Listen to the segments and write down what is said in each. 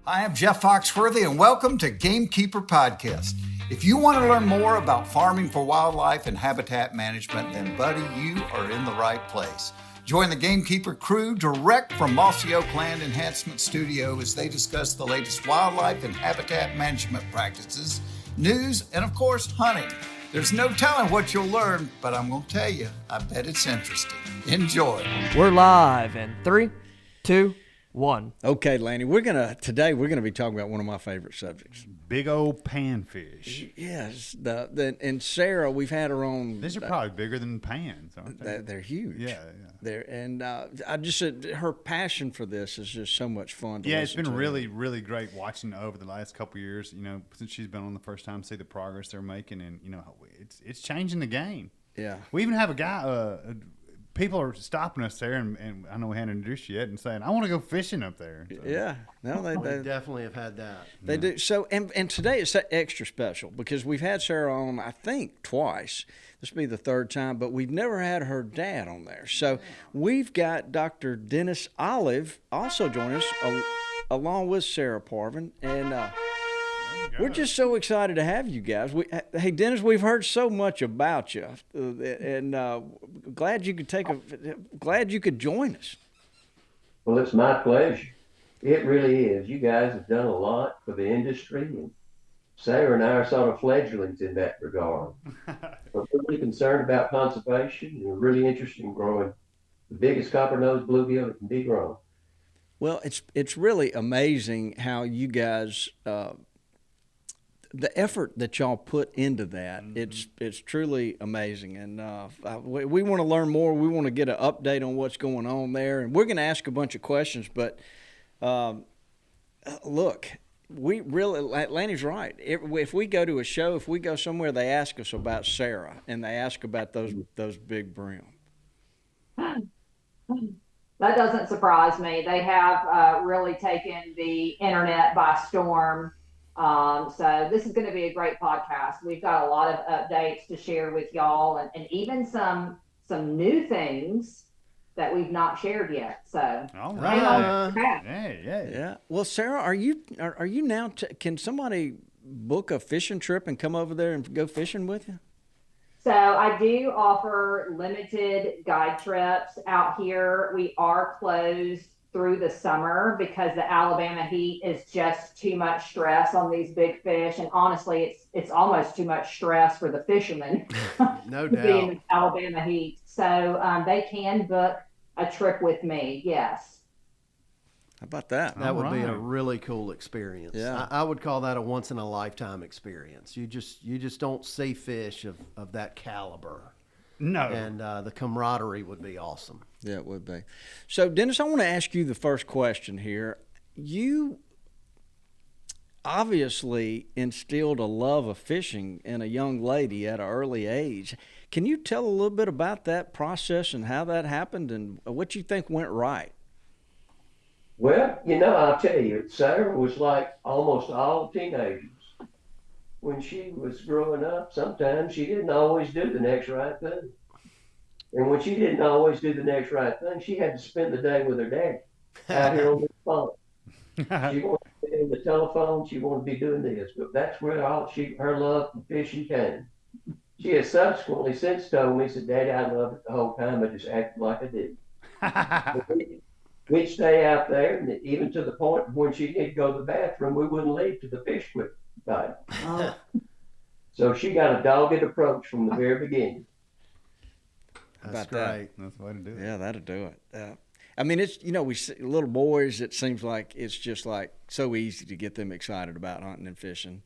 I am Jeff Foxworthy, and welcome to Gamekeeper Podcast. If you want to learn more about farming for wildlife and habitat management, then, buddy, you are in the right place. Join the Gamekeeper crew direct from Mossy Oak Land Enhancement Studio as they discuss the latest wildlife and habitat management practices, news, and, of course, hunting. There's no telling what you'll learn, but I'm going to tell you, I bet it's interesting. Enjoy. We're live in 3, 2, 1. Okay, Lanny, today we're gonna be talking about one of my favorite subjects. Big old panfish. Yes, and Sarah, we've had her on. These are probably bigger than pans, aren't they? They're huge. Yeah. I just said her passion for this is just so much fun. To It's been to. really, really great watching over the last couple of years. You know, since she's been on the first time, see the progress they're making, and you know, it's changing the game. Yeah. We even have a guy. People are stopping us there, and I know we hadn't introduced you yet, and saying, "I want to go fishing up there." So. Yeah, no, they definitely have had that. They do. So, and today it's extra special because we've had Sarah on, I think, twice. This will be the third time, but we've never had her dad on there. So we've got Dr. Dennis Olive also joining us, along with Sarah Parvin, and we're just so excited to have you guys. Hey, Dennis, we've heard so much about you, and glad you could join us. Well, it's my pleasure. It really is. You guys have done a lot for the industry, and Sarah and I are sort of fledglings in that regard. We're really concerned about conservation, and we're really interested in growing the biggest Coppernose Bluegill that can be grown. Well, it's really amazing how you guys. The effort that y'all put into that, it's truly amazing. And we want to learn more. We want to get an update on what's going on there. And we're going to ask a bunch of questions. But look, we really, Lanny's right. If we go to a show, if we go somewhere, they ask us about Sarah and they ask about those big bream. That doesn't surprise me. They have really taken the internet by storm. So this is going to be a great podcast. We've got a lot of updates to share with y'all, and even some new things that we've not shared yet. So all right, yeah. Well, Sarah, are you now? Can somebody book a fishing trip and come over there and go fishing with you? So I do offer limited guide trips out here. We are closed through the summer because the Alabama heat is just too much stress on these big fish, and honestly it's almost too much stress for the fishermen. No to doubt. be in the Alabama heat. So they can book a trip with me. Yes. How about that? That would be a really cool experience. Yeah. I would call that a once in a lifetime experience. You just don't see fish of that caliber. No. And the camaraderie would be awesome. Yeah, it would be. So, Dennis, I want to ask you the first question here. You obviously instilled a love of fishing in a young lady at an early age. Can you tell a little bit about that process and how that happened and what you think went right? Well, I'll tell you, Sarah was like almost all teenagers. When she was growing up, sometimes she didn't always do the next right thing. And when she didn't always do the next right thing, she had to spend the day with her daddy out here on the phone. She wanted to be on the telephone. She wanted to be doing this. But that's where her love for fishing came. She has subsequently since told me, said, "Daddy, I loved it the whole time. I just acted like I did." We'd stay out there, and even to the point when she did go to the bathroom, we wouldn't leave till the fish quit biting. So she got a dogged approach from the very beginning. That's great. That's the way to do it. Yeah, that'll do it. I mean, it's we see little boys. It seems like it's just like so easy to get them excited about hunting and fishing,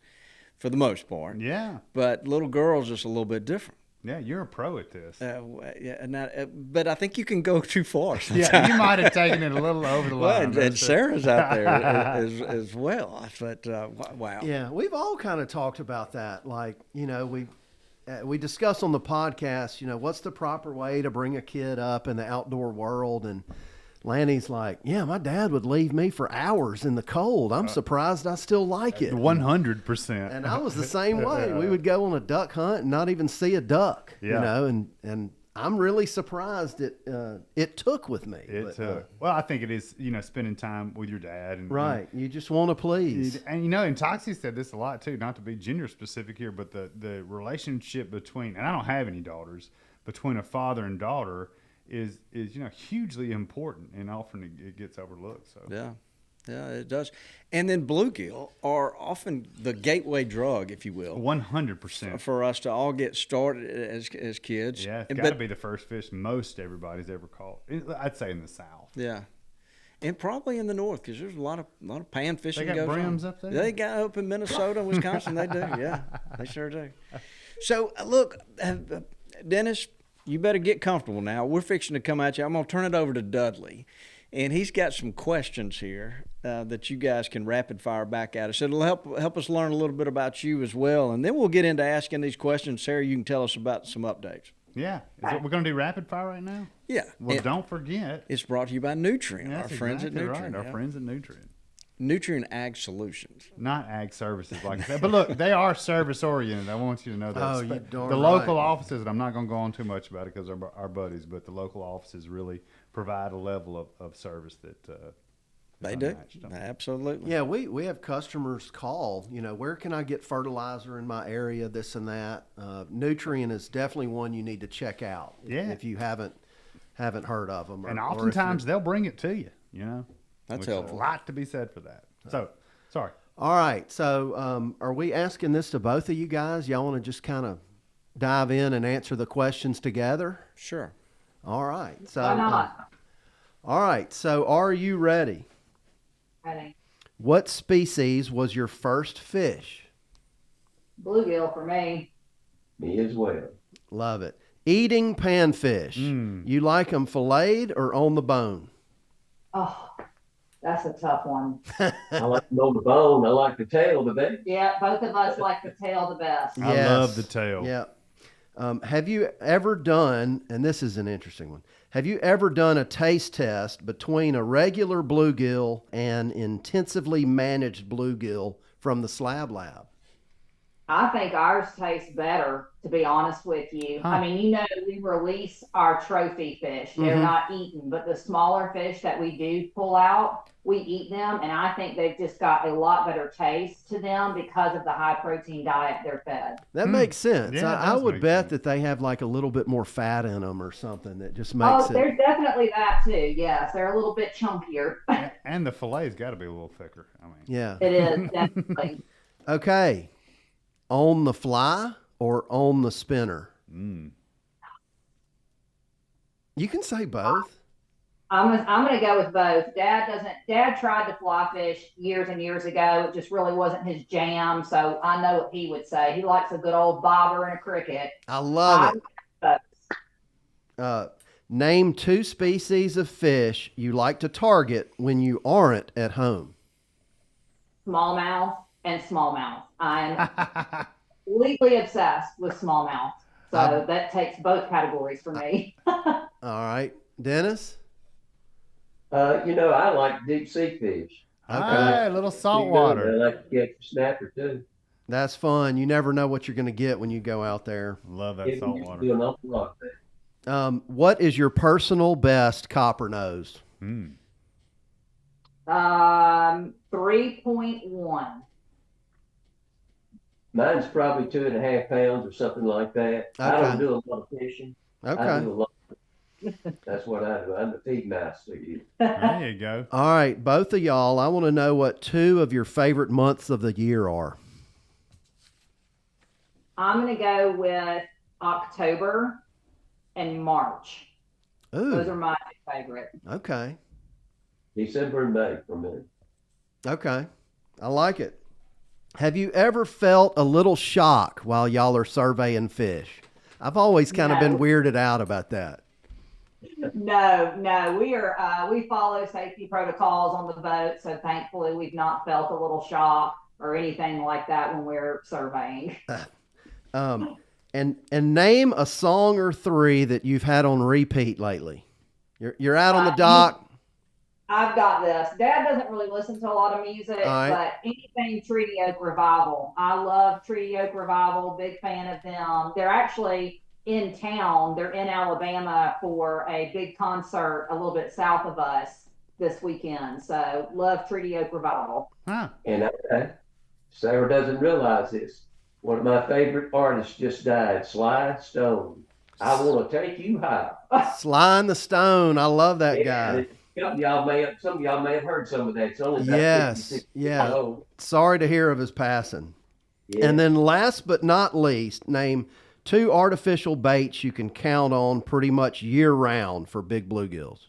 for the most part. Yeah. But little girls just a little bit different. Yeah, you're a pro at this. But I think you can go too far sometimes. Yeah, you might have taken it a little over the line. And Sarah's out there as well. But wow. Yeah, we've all kind of talked about that. Like, we discuss on the podcast, what's the proper way to bring a kid up in the outdoor world, and Lanny's like, yeah, my dad would leave me for hours in the cold. I'm surprised I still like it. 100%. And I was the same way. We would go on a duck hunt and not even see a duck, and I'm really surprised it took with me. Well, I think it is, spending time with your dad. And, right. You just want to please. And Toxie said this a lot too, not to be gender specific here, but the relationship between, and I don't have any daughters, between a father and daughter is hugely important, and often it gets overlooked. So Yeah, it does. And then bluegill are often the gateway drug, if you will. 100%. For us to all get started as kids. Yeah, it's got to be the first fish most everybody's ever caught. I'd say in the South. Yeah. And probably in the North, because there's a lot of pan fishing. They got goes brims on. up there? They got up in Minnesota and Wisconsin. They do, yeah. They sure do. So, look, Dennis, you better get comfortable now. We're fixing to come at you. I'm going to turn it over to Dudley. And he's got some questions here that you guys can rapid fire back at us. It'll help us learn a little bit about you as well. And then we'll get into asking these questions. Sarah, you can tell us about some updates. Yeah. We're going to do rapid fire right now? Yeah. Well, don't forget. It's brought to you by Nutrient, That's our friends exactly at Nutrient. Right. Our friends at Nutrient. Nutrient Ag Solutions. Not ag services like that. But look, they are service oriented. I want you to know that. Oh, you darn the right. local offices, and I'm not going to go on too much about it because our buddies, but the local offices really provide a level of service that They do. Absolutely. Yeah, we have customers call, where can I get fertilizer in my area, this and that. Nutrient is definitely one you need to check out if you haven't heard of them. And oftentimes they'll bring it to you, That's Which helpful. A lot to be said for that. So, sorry. All right. So are we asking this to both of you guys? Y'all want to just kind of dive in and answer the questions together? Sure. All right. So, Why not? all right. So are you ready? Ready. What species was your first fish? Bluegill for me. Me as well. Love it. Eating panfish. You like them filleted or on the bone? Oh, that's a tough one. I like to know the bone. I like the tail the best. Yeah, both of us like the tail the best. Yes. I love the tail. Yeah. Have you ever done, and this is an interesting one, have you ever done a taste test between a regular bluegill and intensively managed bluegill from the Slab Lab? I think ours tastes better, to be honest with you. I mean, we release our trophy fish. They're not eaten, but the smaller fish that we do pull out, we eat them. And I think they've just got a lot better taste to them because of the high protein diet they're fed. That makes sense. Yeah, I would make bet sense. that they have like a little bit more fat in them or something that just makes it. There's definitely that too. Yes, they're a little bit chunkier. And the fillet's got to be a little thicker. I mean, Yeah. It is, definitely. Okay. On the fly or on the spinner? You can say both. I'm going to go with both. Dad tried to fly fish years and years ago. It just really wasn't his jam. So I know what he would say. He likes a good old bobber and a cricket. I love it. Name two species of fish you like to target when you aren't at home. Smallmouth and smallmouth. I'm completely obsessed with smallmouth. So that takes both categories for me. All right. Dennis? I like deep sea fish. Hey, a little I saltwater. like to catch a snapper too. That's fun. You never know what you're going to get when you go out there. Love that Do saltwater. an awful lot there. What is your personal best Coppernose? 3.1. Mine's probably 2.5 pounds or something like that. I Okay. don't do a lot of fishing. I Okay. do a lot. That's what I do. I'm the feed master. There you go. All right. Both of y'all, I want to know what two of your favorite months of the year are. I'm going to go with October and March. Those are Ooh. my two favorite. Okay. December and May for me. Okay. I like it. Have you ever felt a little shock while y'all are surveying fish? I've always kind of been weirded out about that. No, we follow safety protocols on the boat, so thankfully we've not felt a little shock or anything like that when we're surveying. And name a song or three that you've had on repeat lately. You're out on the dock. I've got this. Dad doesn't really listen to a lot of music, All right. but anything Treaty Oak Revival. I love Treaty Oak Revival. Big fan of them. They're actually in town. They're in Alabama for a big concert a little bit south of us this weekend. So love Treaty Oak Revival. Huh. And Sarah doesn't realize this. One of my favorite artists just died, Sly Stone. I want to take you high. Sly and the Stone. I love that guy. Some of y'all may have heard some of that. It's only about Yes. 56 Yeah. years old. Sorry to hear of his passing. Yeah. And then last but not least, name 2 artificial baits you can count on pretty much year round for big bluegills.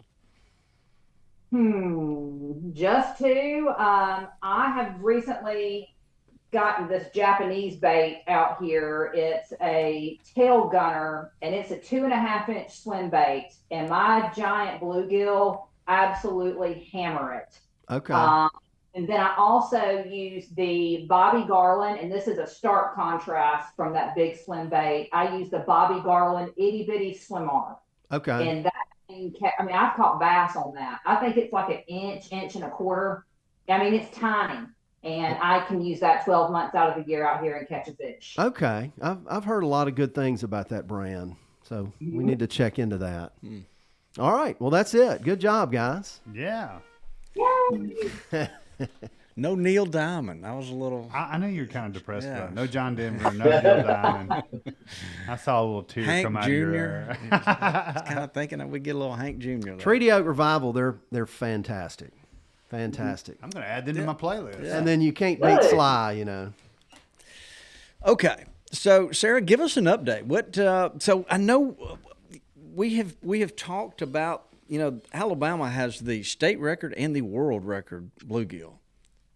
Just 2. I have recently gotten this Japanese bait out here. It's a tail gunner, and it's a 2.5-inch swim bait. And my giant bluegill absolutely hammer it. Okay. And then I also use the Bobby Garland, and this is a stark contrast from that big slim bait. I use the Bobby Garland itty bitty swim arm. Okay. And that thing, I've caught bass on that. I think it's like an inch and a quarter. I mean, it's tiny. And I can use that 12 months out of the year out here and catch a fish. Okay. I've heard a lot of good things about that brand. So we need to check into that. All right. Well, that's it. Good job, guys. Yeah. No Neil Diamond. I was a little. I know you're kind of depressed Yeah. about it. No John Denver, no Neil Diamond. I saw a little tear Hank come out Jr. of your I was kind of thinking that we'd get a little Hank Jr. there. Treaty Oak Revival, they're fantastic. Fantastic. I'm going to add them to my playlist. And then you can't beat Sly, you know. Okay, so Sarah, give us an update. What? So I know we have talked about. You know, Alabama has the state record and the world record bluegill,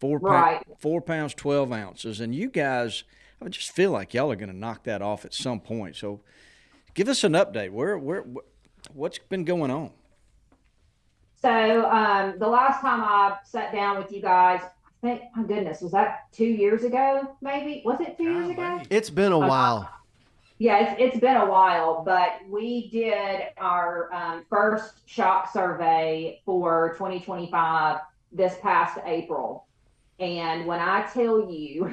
4 pounds 12 ounces, and you guys, I just feel like y'all are going to knock that off at some point. So, give us an update. What's been going on? So the last time I sat down with you guys, I think, my goodness, was that 2 years ago? Maybe was it 2 years ago? It's been a while. Yeah, it's been a while, but we did our first shock survey for 2025 this past April. And when I tell you,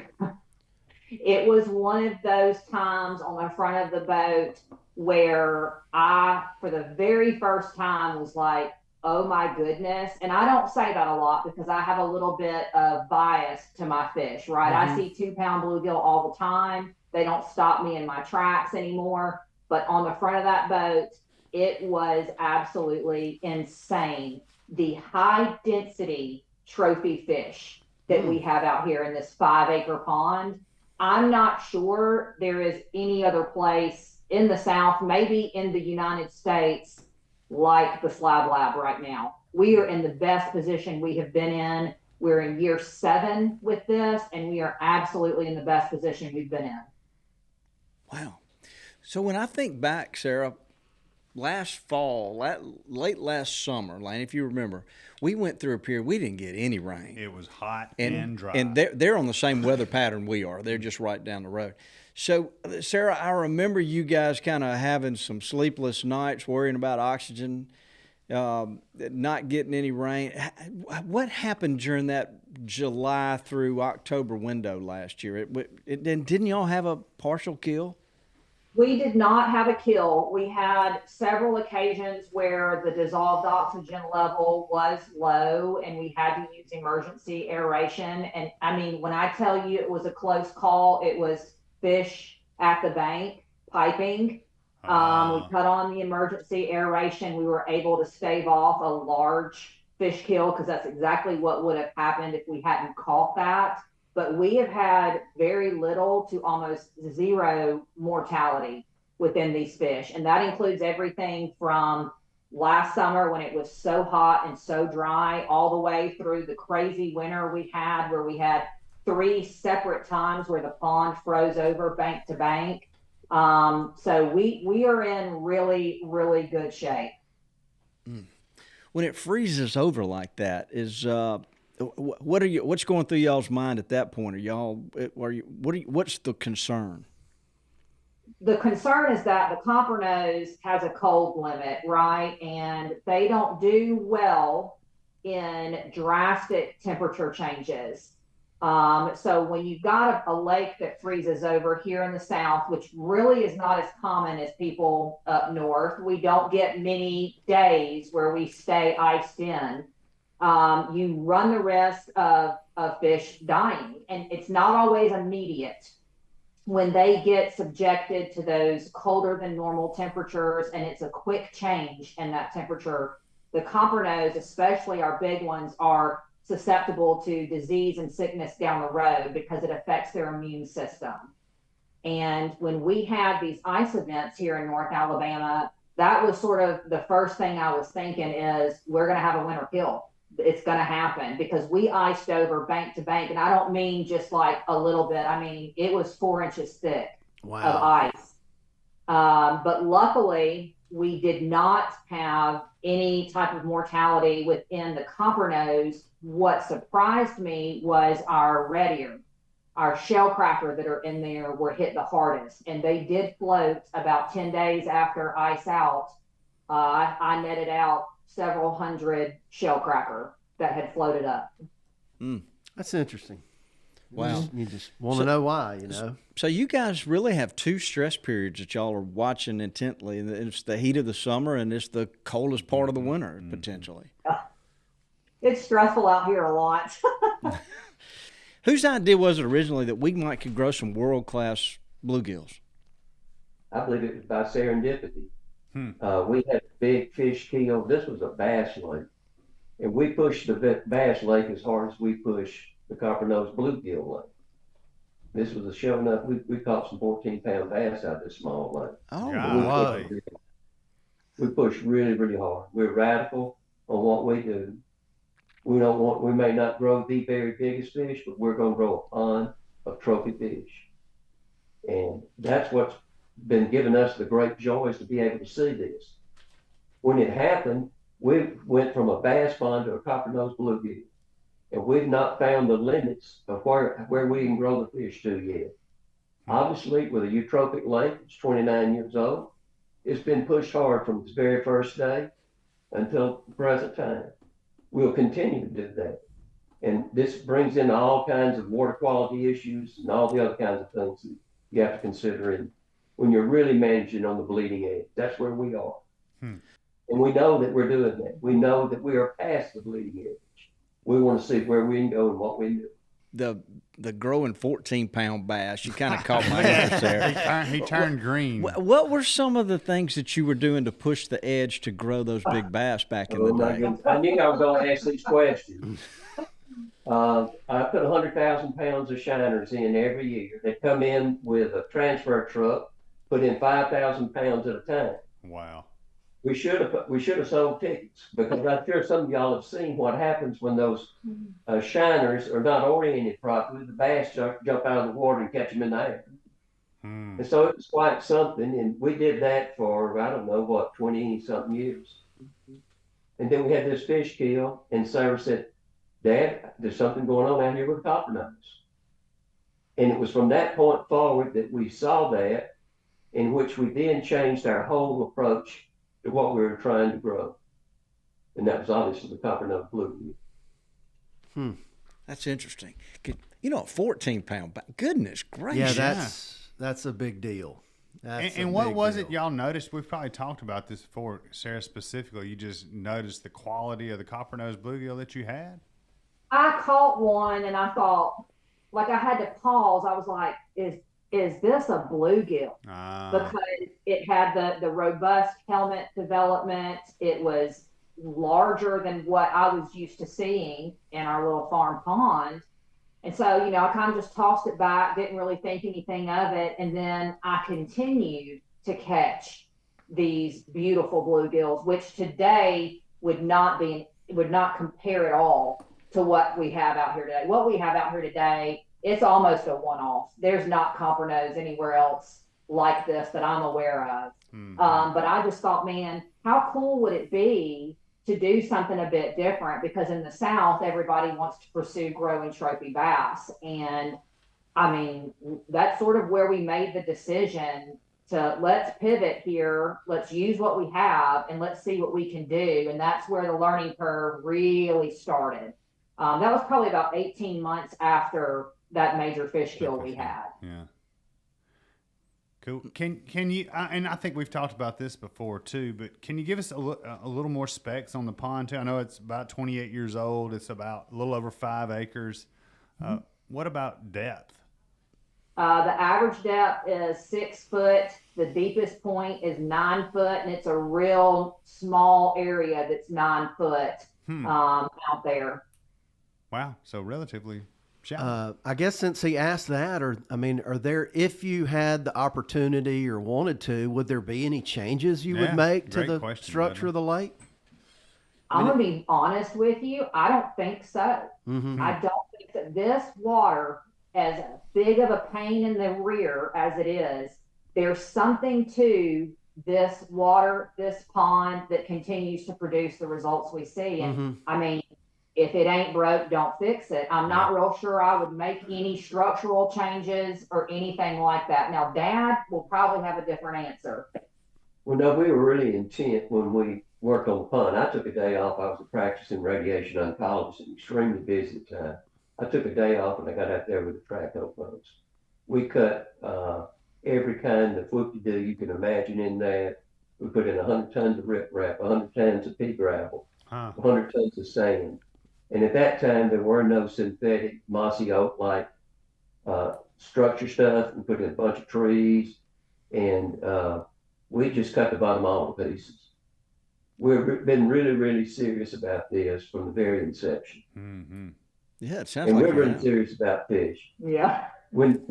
it was one of those times on the front of the boat where I, for the very first time, was like, oh my goodness. And I don't say that a lot because I have a little bit of bias to my fish, right? I see 2-pound bluegill all the time. They don't stop me in my tracks anymore. But on the front of that boat, it was absolutely insane. The high density trophy fish that we have out here in this 5-acre pond. I'm not sure there is any other place in the South, maybe in the United States, like the Slab Lab right now. We are in the best position we have been in. We're in year 7 with this, and we are absolutely in the best position we've been in. Wow. So when I think back, Sarah, last fall, late last summer, Lane, if you remember, we went through a period we didn't get any rain. It was hot and dry. And they're on the same weather pattern we are. They're just right down the road. So, Sarah, I remember you guys kind of having some sleepless nights, worrying about oxygen, not getting any rain. What happened during that July through October window last year? Didn't y'all have a partial kill? We did not have a kill. We had several occasions where the dissolved oxygen level was low and we had to use emergency aeration. And I mean, when I tell you it was a close call, it was fish at the bank piping. We cut on the emergency aeration. We were able to stave off a large fish kill because that's exactly what would have happened if we hadn't caught that. But we have had very little to almost zero mortality within these fish. And that includes everything from last summer when it was so hot and so dry, all the way through the crazy winter we had where we had 3 separate times where the pond froze over bank to bank. So we are in really, really good shape. When it freezes over like that, what's going through y'all's mind at that point? What's the concern? The concern is that the Coppernose has a cold limit, right? And they don't do well in drastic temperature changes. So when you've got a lake that freezes over here in the south, which really is not as common as people up north, we don't get many days where we stay iced in. You run the risk of fish dying, and it's not always immediate. When they get subjected to those colder than normal temperatures, and it's a quick change in that temperature, the Coppernose, especially our big ones, are susceptible to disease and sickness down the road because it affects their immune system. And when we had these ice events here in North Alabama, that was sort of the first thing I was thinking is we're going to have a winter kill. It's going to happen because we iced over bank to bank. And I don't mean just like a little bit. I mean, it was 4 inches thick of ice. But luckily, we did not have any type of mortality within the Coppernose. What surprised me was our red ear, our Gilcracker that are in there were hit the hardest. And they did float about 10 days after ice out. I netted out several hundred Gilcracker that had floated up. That's interesting. Wow. You just want to know why, So you guys really have two stress periods that y'all are watching intently. And it's the heat of the summer and it's the coldest part of the winter, potentially. It's stressful out here a lot. Whose idea was it originally that we could grow some world-class bluegills? I believe it was by serendipity. We had a big fish kill. This was a bass lake. And we pushed the bass lake as hard as we pushed the Coppernose Bluegill lake. This was a show enough. We caught some 14-pound bass out of this small lake. Oh, we pushed really, really hard. We're radical on what we do. We may not grow the very biggest fish, but we're going to grow a pond of trophy fish. And that's what's been giving us the great joy is to be able to see this. When it happened, we went from a bass pond to a Coppernose Bluegill. And we've not found the limits of where we can grow the fish to yet. Obviously, with a eutrophic lake, it's 29 years old. It's been pushed hard from its very first day until the present time. We'll continue to do that. And this brings in all kinds of water quality issues and all the other kinds of things that you have to consider in when you're really managing on the bleeding edge. That's where we are. And we know that we're doing that. We know that we are past the bleeding edge. We want to see where we can go and what we can do. The growing 14-pound bass, you kind of caught my interest there. He turned green. What were some of the things that you were doing to push the edge to grow those big bass back in the day? Goodness. I knew I was going to ask these questions. I put 100,000 pounds of shiners in every year. They come in with a transfer truck, put in 5,000 pounds at a time. Wow. We should have sold tickets because I'm sure some of y'all have seen what happens when those shiners are not oriented properly. The bass jump out of the water and catch them in the air. And so it was quite something. And we did that for, 20-something years. And then we had this fish kill, and Sarah said, Dad, there's something going on out here with Coppernose. And it was from that point forward that we saw that, in which we then changed our whole approach to what we were trying to grow. And that was obviously the Coppernose Bluegill. That's interesting. A 14-pound bass. Goodness gracious. Yeah, that's a big deal. And what was it y'all noticed? We've probably talked about this before, Sarah, specifically. You just noticed the quality of the Coppernose Bluegill that you had? I caught one and I thought, like I had to pause. I was like, is this a bluegill? Because it had the robust helmet development. It was larger than what I was used to seeing in our little farm pond. And so, I kind of just tossed it back, didn't really think anything of it. And then I continued to catch these beautiful bluegills, which today would not compare at all to what we have out here today. What we have out here today, it's almost a one-off. There's not Coppernose anywhere else like this that I'm aware of. But I just thought, man, how cool would it be to do something a bit different? Because in the South, everybody wants to pursue growing trophy bass. And I mean, that's sort of where we made the decision to let's pivot here. Let's use what we have and let's see what we can do. And that's where the learning curve really started. That was probably about 18 months after that major fish kill we had. Yeah. Cool. Can you? And I think we've talked about this before too. But can you give us a little more specs on the pond too? I know it's about 28 years old. It's about a little over 5 acres. What about depth? The average depth is 6 foot. The deepest point is 9 foot, and it's a real small area that's 9 foot out there. Wow. So relatively shallow. I guess since he asked that, are there, if you had the opportunity or wanted to, would there be any changes you would make to the structure of the lake? I'm going to be honest with you. I don't think so. Mm-hmm. I don't think that this water, as big of a pain in the rear as it is, there's something to this water, this pond that continues to produce the results we see. And I mean, if it ain't broke, don't fix it. I'm not real sure I would make any structural changes or anything like that. Now, Dad will probably have a different answer. Well, no, we were really intent when we worked on the pond. I took a day off. I was a practicing radiation oncologist and extremely busy at the time. I took a day off and I got out there with the track hole pumps. We cut every kind of whoop-de-doo you can imagine in there. We put in 100 tons of riprap, 100 tons of pea gravel, 100 tons of sand. And at that time, there were no synthetic mossy oak-like structure stuff. We put in a bunch of trees, and we just cut the bottom all to pieces. We've been really, really serious about this from the very inception. Mm-hmm. Yeah, it sounds and like we're really serious about fish. Yeah. When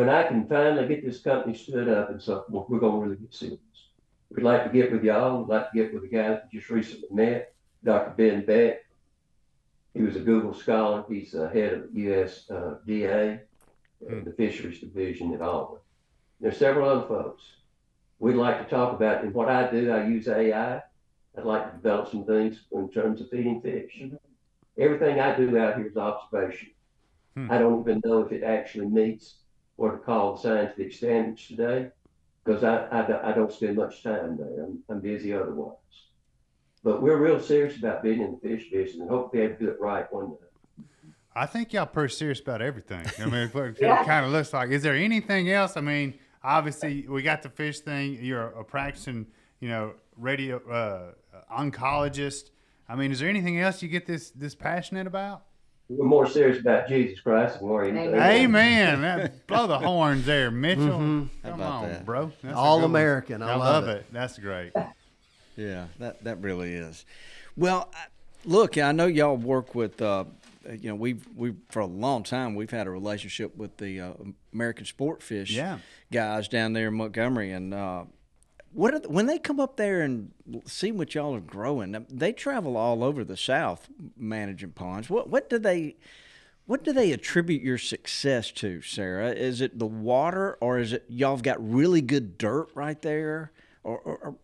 I can finally get this company stood up and so forth, we're going to really get serious. We'd like to get with y'all. We'd like to get with the guy that just recently met, Dr. Ben Beck. He was a Google scholar. He's head of USDA, the Fisheries Division at Auburn. There's several other folks. We'd like to talk about, and what I do, I use AI. I'd like to develop some things in terms of feeding fish. Everything I do out here is observation. I don't even know if it actually meets what are called scientific standards today, because I don't spend much time there. I'm busy otherwise. But we're real serious about being in the fish business and hope we have to do it right one day. I think y'all pretty serious about everything. I mean, it kind of looks like. Is there anything else? I mean, obviously we got the fish thing. You're a practicing, radio oncologist. I mean, is there anything else you get this passionate about? We're more serious about Jesus Christ than we're anything. Amen. Blow the horns there, Mitchell. Come on, that? bro. That's all American. I love it. That's great. Yeah, that really is. Well, look, I know y'all work with, we've for a long time we've had a relationship with the American Sport Fish guys down there in Montgomery, and when they come up there and see what y'all are growing, they travel all over the South managing ponds. What do they attribute your success to, Sarah? Is it the water, or is it y'all have got really good dirt right there, or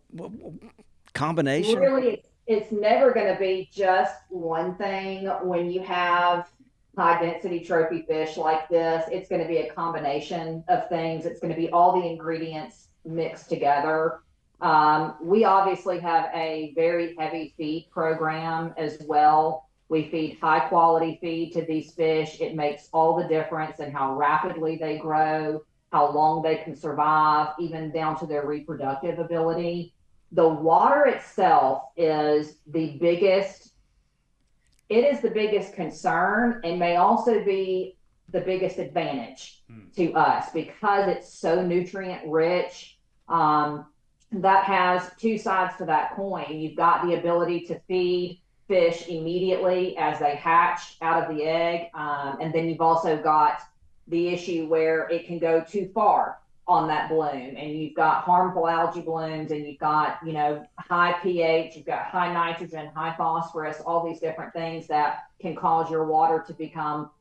combination? Really, it's never going to be just one thing. When you have high density trophy fish like this, it's going to be a combination of things. It's going to be all the ingredients mixed together. We obviously have a very heavy feed program as well. We feed high quality feed to these fish. It makes all the difference in how rapidly they grow, how long they can survive, even down to their reproductive ability. The water itself is the biggest concern, and may also be the biggest advantage to us because it's so nutrient rich. That has two sides to that coin. You've got the ability to feed fish immediately as they hatch out of the egg. And then you've also got the issue where it can go too far on that bloom, and you've got harmful algae blooms, and you've got, high pH, you've got high nitrogen, high phosphorus, all these different things that can cause your water to become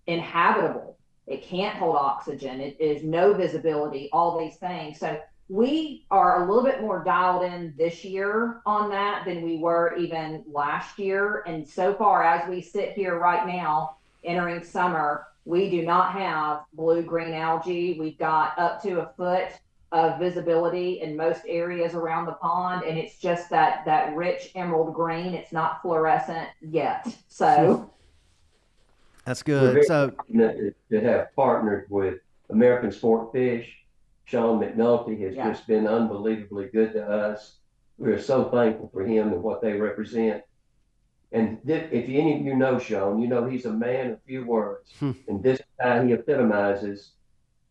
inhabitable. It can't hold oxygen. It is no visibility, all these things. So we are a little bit more dialed in this year on that than we were even last year. And so far, as we sit here right now, entering summer, we do not have blue-green algae. We've got up to a foot of visibility in most areas around the pond, and it's just that rich emerald green. It's not fluorescent yet. So That's We're good. very So, fortunate to have partnered with American Sport Fish. Sean McNulty has just been unbelievably good to us. We're so thankful for him and what they represent. And if any of you know Sean, you know he's a man of few words. And this guy, he epitomizes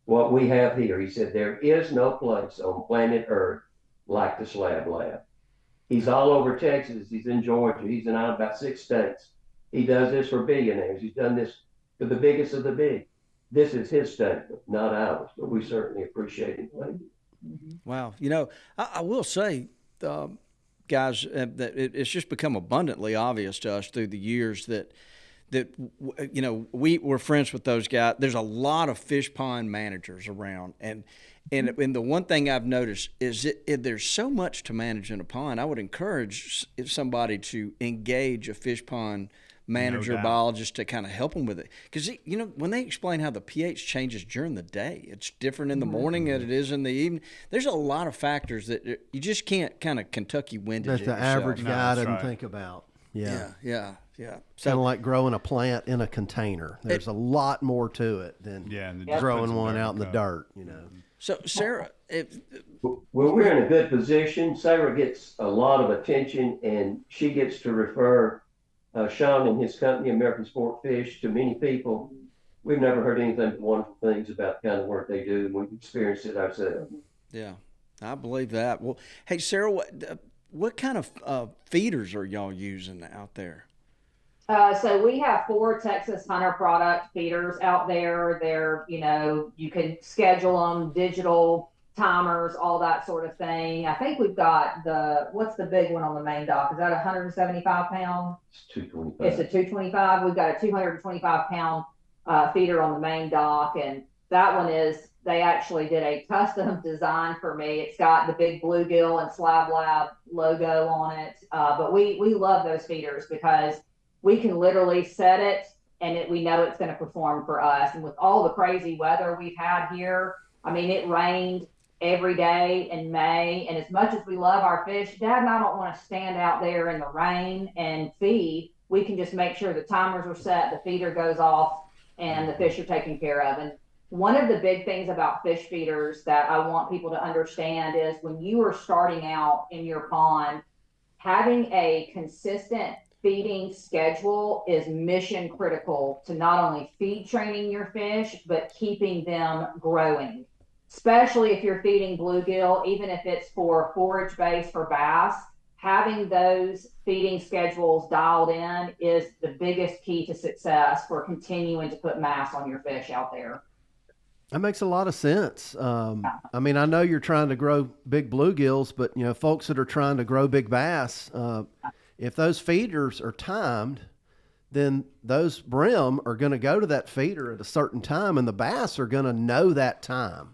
what we have here. He said, there is no place on planet Earth like the Slab Lab. He's all over Texas. He's in Georgia. He's in about 6 states. He does this for billionaires. He's done this for the biggest of the big. This is his statement, not ours, but we certainly appreciate it. Wow. You know, I will say, guys, that it's just become abundantly obvious to us through the years that you know, we're friends with those guys. There's a lot of fish pond managers around, and the one thing I've noticed is that there's so much to manage in a pond. I would encourage somebody to engage a fish pond manager, biologist, to kind of help them with it, because you know, when they explain how the pH changes during the day, it's different in the morning than it is in the evening. There's a lot of factors that you just can't kind of Kentucky wind it that the yourself. average guy doesn't think about. Yeah. So, kind of like growing a plant in a container. There's a lot more to it than growing one out in the dirt, you know. So, Sarah, well, we're in a good position. Sarah gets a lot of attention, and she gets to refer Sean and his company, American Sport Fish, to many people. We've never heard anything but wonderful things about the kind of work they do, and we've experienced it ourselves. Yeah, I believe that. Well, hey, Sarah, what kind of feeders are y'all using out there? So we have 4 Texas Hunter product feeders out there. They're, you know, you can schedule them, digital timers, all that sort of thing. I think we've got what's the big one on the main dock? Is that 175 pound? It's 225. It's a 225. We've got a 225 pound feeder on the main dock. And that one they actually did a custom design for me. It's got the big Bluegill and Slab Lab logo on it. But we love those feeders because we can literally set it and we know it's going to perform for us. And with all the crazy weather we've had here, I mean, it rained every day in May. And as much as we love our fish, Dad and I don't want to stand out there in the rain and feed. We can just make sure the timers are set, the feeder goes off, and the fish are taken care of. And one of the big things about fish feeders that I want people to understand is when you are starting out in your pond, having a consistent feeding schedule is mission critical to not only feed training your fish, but keeping them growing. Especially if you're feeding bluegill, even if it's for forage base for bass, having those feeding schedules dialed in is the biggest key to success for continuing to put mass on your fish out there. That makes a lot of sense. I mean, I know you're trying to grow big bluegills, but you know, folks that are trying to grow big bass, if those feeders are timed, then those brim are going to go to that feeder at a certain time, and the bass are going to know that time.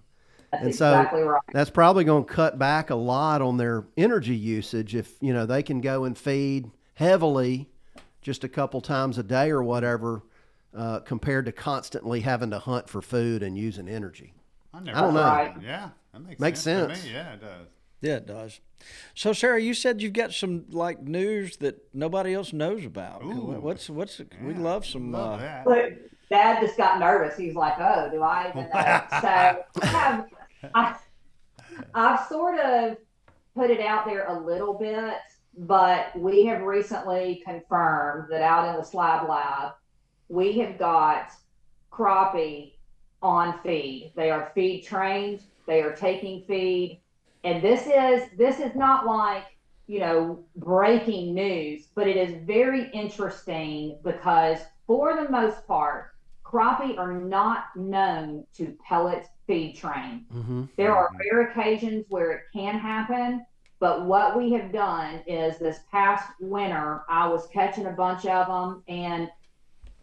That's and exactly so right. That's probably going to cut back a lot on their energy usage if, you know, they can go and feed heavily just a couple times a day or whatever, compared to constantly having to hunt for food and using energy. I don't know. Right. Yeah, that Makes sense. to me. Yeah, it does. Yeah, it does. So, Sarah, you said you've got some like news that nobody else knows about. Ooh. What's we love some. Love that. But Dad just got nervous. He's like, "Oh, do I even know?" So I've sort of put it out there a little bit, but we have recently confirmed that out in the Slab Lab, we have got crappie on feed. They are feed trained. They are taking feed. And this is not like, you know, breaking news, but it is very interesting because for the most part, crappie are not known to pellet feed train. Mm-hmm. There are rare occasions where it can happen, but what we have done is this past winter, I was catching a bunch of them, and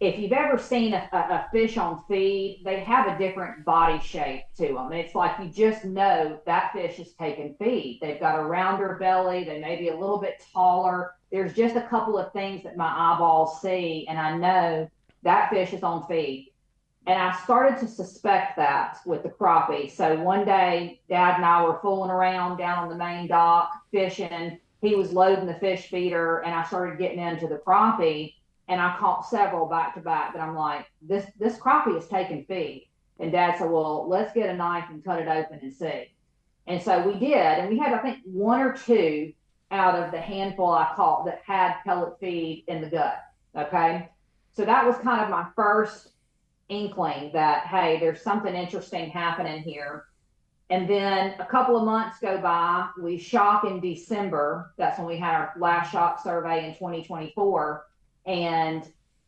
if you've ever seen a fish on feed, they have a different body shape to them. It's like you just know that fish is taking feed. They've got a rounder belly. They may be a little bit taller. There's just a couple of things that my eyeballs see, and I know that fish is on feed. And I started to suspect that with the crappie. So one day, Dad and I were fooling around down on the main dock fishing. He was loading the fish feeder, and I started getting into the crappie. and I caught several back to back. But I'm like, this crappie is taking feed. And Dad said, well, let's get a knife and cut it open and see. And so we did, and we had, I think, one or two out of the handful I caught that had pellet feed in the gut. Okay. So that was kind of my first inkling that, hey, there's something interesting happening here. And then a couple of months go by, we shock in December. That's when we had our last shock survey in 2024. And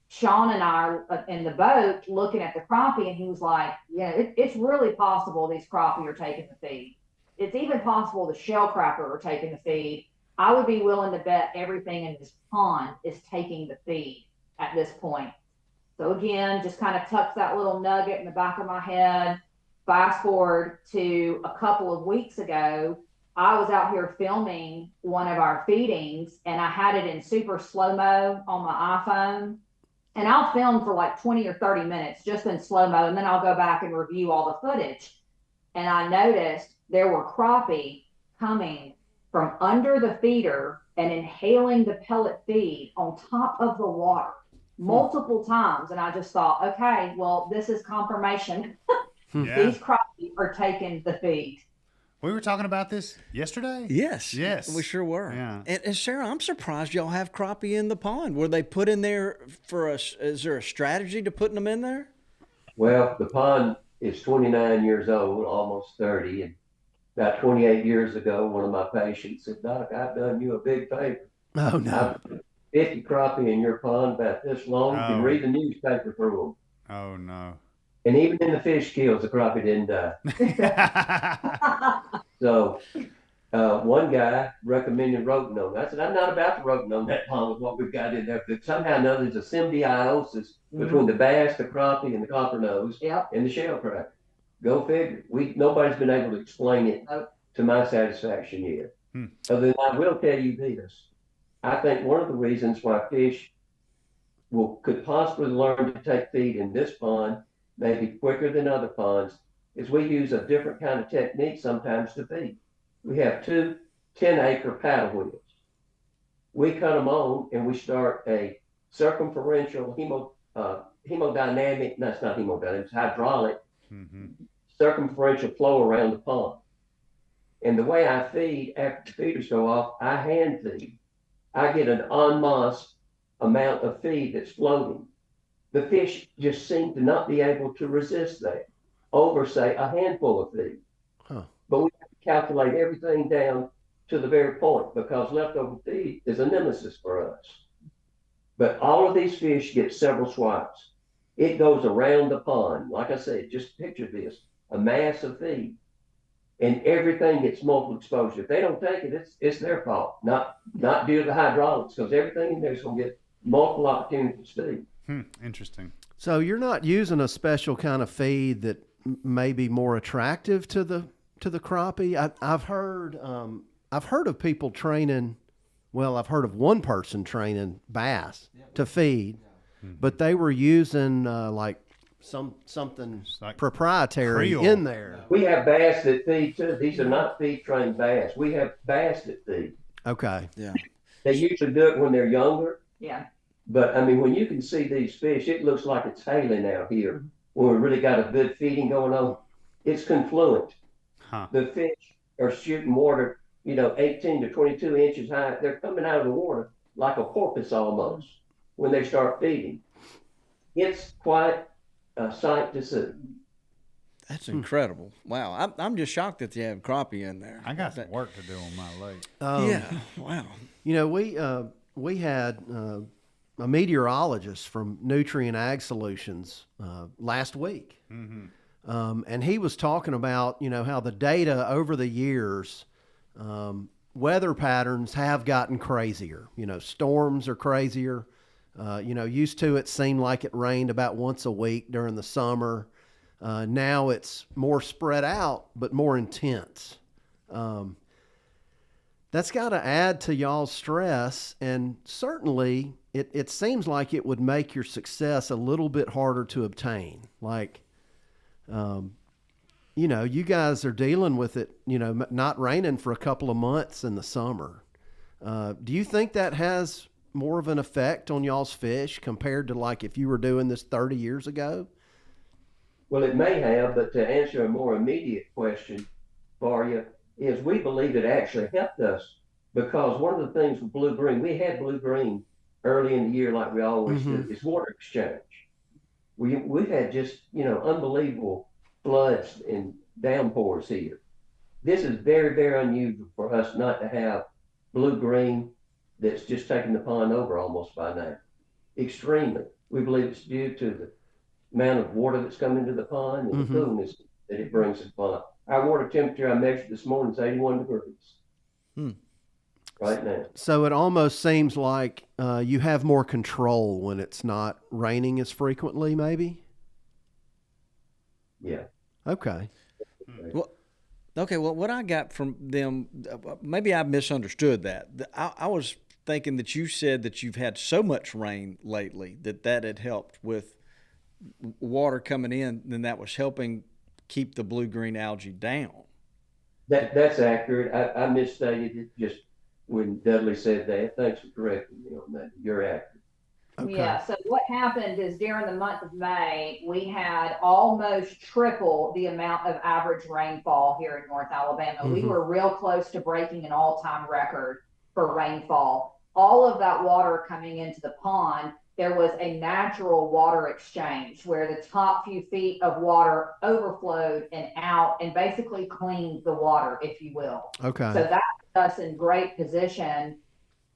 Sean and I are in the boat looking at the crappie, and he was like, yeah, it's really possible these crappie are taking the feed. It's even possible the Gilcracker are taking the feed. I would be willing to bet everything in this pond is taking the feed at this point. So again, just kind of tucks that little nugget in the back of my head. Fast forward to a couple of weeks ago, I was out here filming one of our feedings, and I had it in super slow-mo on my iPhone. And I'll film for like 20 or 30 minutes just in slow-mo, and then I'll go back and review all the footage. And I noticed there were crappie coming from under the feeder and inhaling the pellet feed on top of the water multiple times. And I just thought, okay, well, this is confirmation. Yeah. These crappie are taking the feed. We were talking about this yesterday. Yes. Yes. We sure were. Yeah. And Sarah, I'm surprised y'all have crappie in the pond. Were they put in there is there a strategy to putting them in there? Well, the pond is 29 years old, almost 30. And about 28 years ago, one of my patients said, Doc, I've done you a big favor. Oh, no. I've put 50 crappie in your pond about this long. You can Oh. read the newspaper through them. Oh no. And even in the fish kills, the crappie didn't die. So one guy recommended rotenone. I said, I'm not about to rotenone that pond with what we've got in there. But somehow or another, there's a symbiosis between the bass, the crappie, and the coppernose, Yep. and the Gilcracker. Go figure. Nobody's been able to explain it to my satisfaction yet. Other than I will tell you this. I think one of the reasons why fish could possibly learn to take feed in this pond, maybe quicker than other ponds, is we use a different kind of technique sometimes to feed. We have two 10-acre paddle wheels. We cut them on and we start a circumferential hemodynamic, no, it's not hemodynamic, it's hydraulic circumferential flow around the pond. And the way I feed after the feeders go off, I hand feed. I get an en masse amount of feed that's floating. The fish just seem to not be able to resist that over, say, a handful of feed. But we have to calculate everything down to the very point because leftover feed is a nemesis for us. But all of these fish get several swipes. It goes around the pond. Like I said, just picture this, a mass of feed. And everything gets multiple exposure. If they don't take it, it's their fault, not due to the hydraulics, because everything in there is going to get multiple opportunities to feed. Interesting. So you're not using a special kind of feed that may be more attractive to the crappie. I've heard of people training. Well, I've heard of one person training bass to feed, but they were using like something like proprietary Creole in there. We have bass that feed too. These are not feed trained bass. We have bass that feed. Okay. Yeah. They usually do it when they're younger. Yeah. But I mean, when you can see these fish, it looks like it's hailing out here when we really got a good feeding going on. It's confluent. The fish are shooting water, 18 to 22 inches high. They're coming out of the water like a porpoise almost when they start feeding. It's quite a sight to see. That's incredible. Wow. I'm just shocked that you have crappie in there. I got some work to do on my lake. Yeah. Wow. We had a meteorologist from Nutrient Ag Solutions last week. And he was talking about, how the data over the years, weather patterns have gotten crazier. Storms are crazier. Used to it seemed like it rained about once a week during the summer. Now it's more spread out, but more intense. That's got to add to y'all's stress, and certainly it seems like it would make your success a little bit harder to obtain. Like, you guys are dealing with it, not raining for a couple of months in the summer. Do you think that has more of an effect on y'all's fish compared to like if you were doing this 30 years ago? Well, it may have, but to answer a more immediate question for you is we believe it actually helped us because one of the things with blue green, we had blue green early in the year like we always do, is water exchange. We've had just, unbelievable floods and downpours here. This is very, very unusual for us not to have blue green that's just taking the pond over almost by now. Extremely. We believe it's due to the amount of water that's coming into the pond and the coolness that it brings to the pond. Our water temperature I measured this morning is 81 degrees right now. So it almost seems like you have more control when it's not raining as frequently, maybe? Yeah. Okay. Well, what I got from them, maybe I misunderstood that. I was thinking that you said that you've had so much rain lately that had helped with water coming in, then that was helping keep the blue-green algae down. That's accurate. I misstated it just when Dudley said that. Thanks for correcting me on that. You're accurate. Okay. Yeah, so what happened is during the month of May, we had almost triple the amount of average rainfall here in North Alabama. We were real close to breaking an all-time record for rainfall. All of that water coming into the pond, there was a natural water exchange where the top few feet of water overflowed and out and basically cleaned the water, if you will. Okay. So that put us in great position.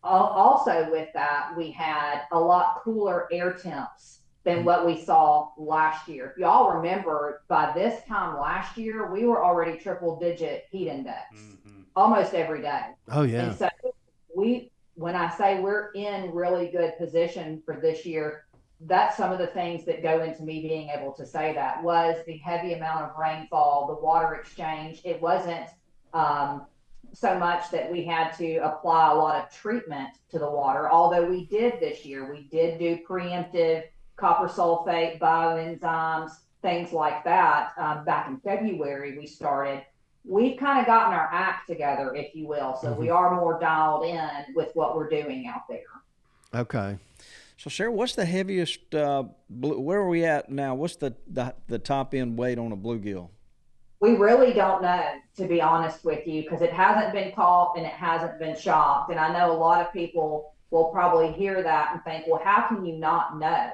Also with that, we had a lot cooler air temps than what we saw last year. If y'all remember, by this time last year, we were already triple-digit heat index almost every day. Oh, yeah. And so when I say we're in really good position for this year, that's some of the things that go into me being able to say that was the heavy amount of rainfall, the water exchange. It wasn't so much that we had to apply a lot of treatment to the water, although we did this year. We did do preemptive copper sulfate, bioenzymes, things like that. Back in February, we started. We've kind of gotten our act together, if you will. So we are more dialed in with what we're doing out there. Okay. So, Sarah, what's the heaviest, where are we at now? What's the top end weight on a bluegill? We really don't know, to be honest with you, because it hasn't been caught and it hasn't been shocked. And I know a lot of people will probably hear that and think, well, how can you not know?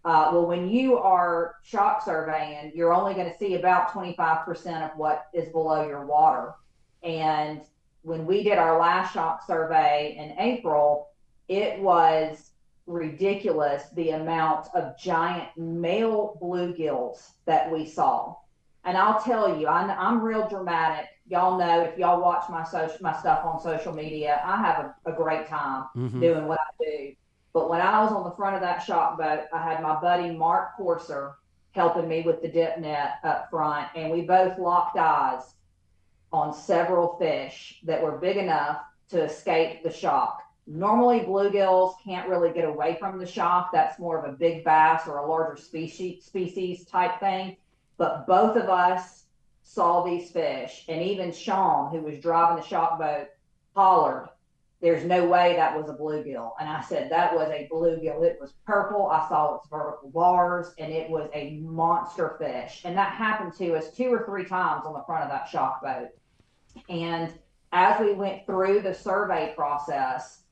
Well, when you are shock surveying, you're only going to see about 25% of what is below your water. And when we did our last shock survey in April, it was ridiculous the amount of giant male bluegills that we saw. And I'll tell you, I'm real dramatic. Y'all know, if y'all watch my stuff on social media, I have a great time doing what I do. But when I was on the front of that shock boat, I had my buddy Mark Corser helping me with the dip net up front, and we both locked eyes on several fish that were big enough to escape the shock. Normally, bluegills can't really get away from the shock. That's more of a big bass or a larger species type thing. But both of us saw these fish, and even Sean, who was driving the shock boat, hollered, "There's no way that was a bluegill." And I said, that was a bluegill. It was purple. I saw its vertical bars, and it was a monster fish. And that happened to us 2 or 3 times on the front of that shock boat. And as we went through the survey process,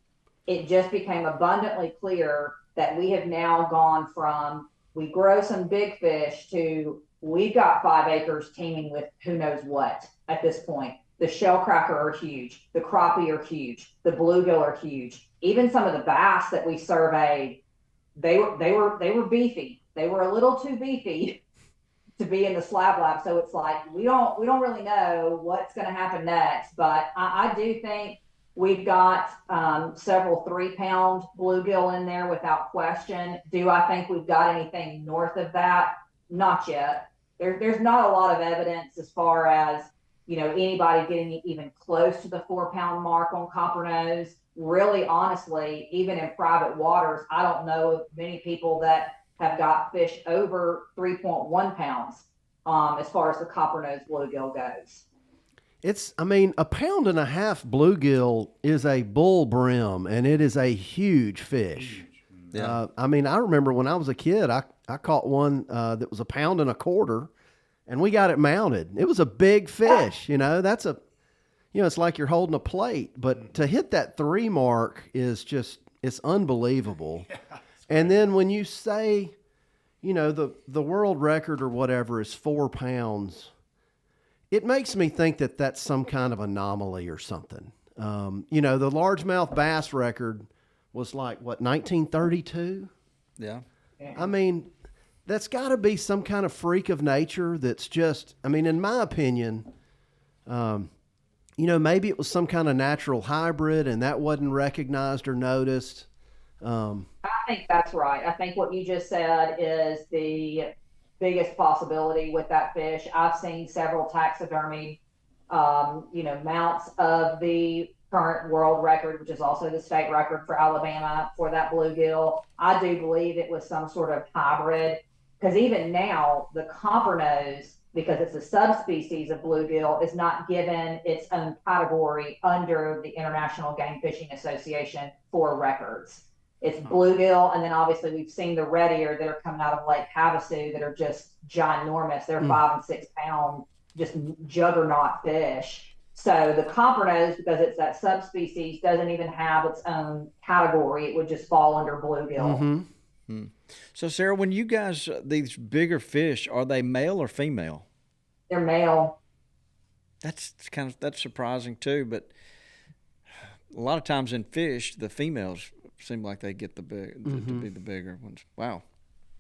it just became abundantly clear that we have now gone from, we grow some big fish, to we've got 5 acres teeming with who knows what at this point. The Gilcracker are huge. The Crappie are huge. The Bluegill are huge. Even some of the bass that we surveyed, they were beefy. They were a little too beefy to be in the Slab Lab. So it's like we don't really know what's going to happen next. But I do think we've got several 3-pound bluegill in there without question. Do I think we've got anything north of that? Not yet. There's not a lot of evidence as far as anybody getting even close to the 4-pound mark on Coppernose. Really, honestly, even in private waters, I don't know of many people that have got fish over 3.1 pounds as far as the Coppernose bluegill goes. I mean, a 1.5 pound bluegill is a bull brim, and it is a huge fish. Yeah. I mean, I remember when I was a kid, I caught one that was 1.25 pounds, and we got it mounted. It was a big fish, it's like you're holding a plate. But to hit that 3 mark is just, it's unbelievable. And then when you say, the world record or whatever is 4 pounds, it makes me think that that's some kind of anomaly or something. The largemouth bass record was like, 1932? Yeah. I mean, that's got to be some kind of freak of nature that's just, I mean, in my opinion, maybe it was some kind of natural hybrid and that wasn't recognized or noticed. I think that's right. I think what you just said is the biggest possibility with that fish. I've seen several taxidermy, mounts of the current world record, which is also the state record for Alabama for that bluegill. I do believe it was some sort of hybrid, because even now the Coppernose, because it's a subspecies of bluegill, is not given its own category under the International Game Fishing Association for records. It's bluegill, and then obviously we've seen the red ear that are coming out of Lake Havasu that are just ginormous. They're 5 and 6 pound, just juggernaut fish. So the Coppernose, because it's that subspecies, doesn't even have its own category. It would just fall under bluegill. So Sarah, when you guys, these bigger fish, are they male or female? They're male. That's surprising too, but a lot of times in fish, the females seem like they get to be the bigger ones. Wow,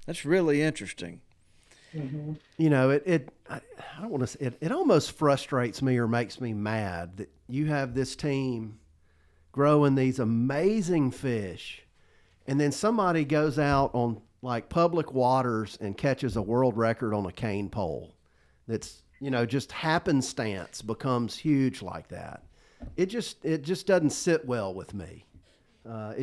that's really interesting. Mm-hmm. I don't want to say it. It almost frustrates me or makes me mad that you have this team growing these amazing fish, and then somebody goes out on like public waters and catches a world record on a cane pole. That's just happenstance becomes huge like that. It just doesn't sit well with me.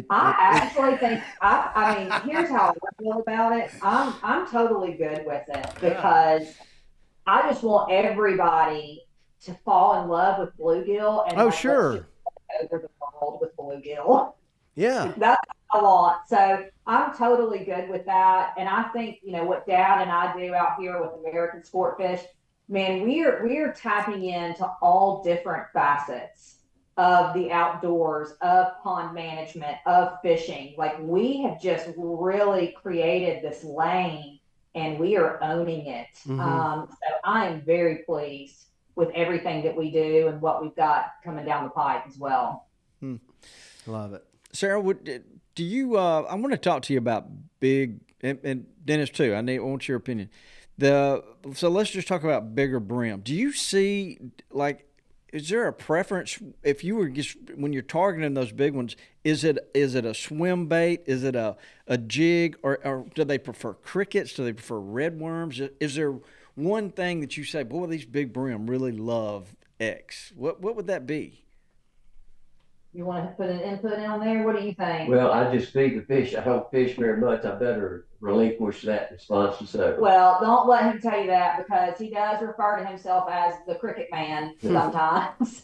Actually think I mean, here's how I feel about it. I'm totally good with it because I just want everybody to fall in love with bluegill and let's just over the world with bluegill. Yeah. That's what I want. So I'm totally good with that. And I think, what Dad and I do out here with American Sport Fish, man, we're tapping into all different facets of the outdoors, of pond management, of fishing. Like, we have just really created this lane and we are owning it. So I am very pleased with everything that we do and what we've got coming down the pipe as well. Love it. Sarah, do you, I want to talk to you about big, and Dennis too, I want your opinion. So let's just talk about bigger brim. Do you see, is there a preference if you were just, when you're targeting those big ones, is it a swim bait? Is it a jig, or do they prefer crickets? Do they prefer red worms? Is there one thing that you say, boy, these big brim really love X? What would that be? You want to put an input in on there? What do you think? Well, I just feed the fish. I don't fish very much. I better relinquish that responsibility. Well, don't let him tell you that, because he does refer to himself as the cricket man sometimes.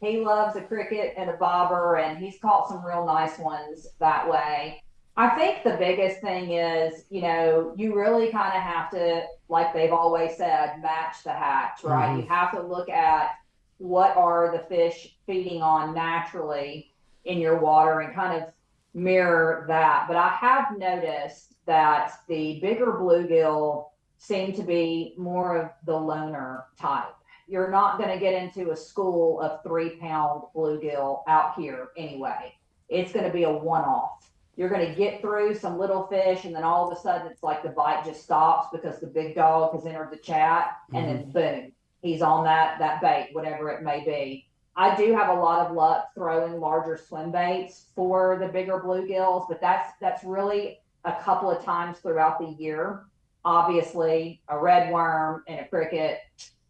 He loves a cricket and a bobber, and he's caught some real nice ones that way. I think the biggest thing is, you really kind of have to, like they've always said, match the hatch, right? You have to look at what are the fish feeding on naturally in your water and kind of mirror that. But I have noticed that the bigger bluegill seem to be more of the loner type. You're not going to get into a school of 3 pound bluegill out here anyway. It's going to be a one-off. You're going to get through some little fish, and then all of a sudden it's like the bite just stops because the big dog has entered the chat, and then boom, he's on that bait, whatever it may be. I do have a lot of luck throwing larger swim baits for the bigger bluegills, but that's really a couple of times throughout the year. Obviously, a red worm and a cricket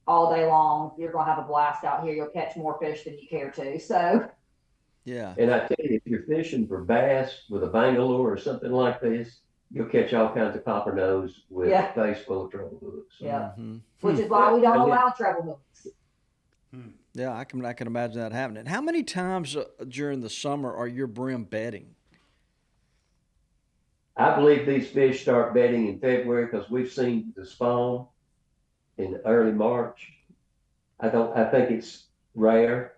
all day long, you're going to have a blast out here. You'll catch more fish than you care to. So, yeah. And I tell you, if you're fishing for bass with a bangalore or something like this, you'll catch all kinds of coppernose with a face full of treble hooks. Which is why we don't allow treble hooks. Yeah, I can imagine that happening. How many times during the summer are your brim bedding? I believe these fish start bedding in February because we've seen the spawn in early March. I think it's rare.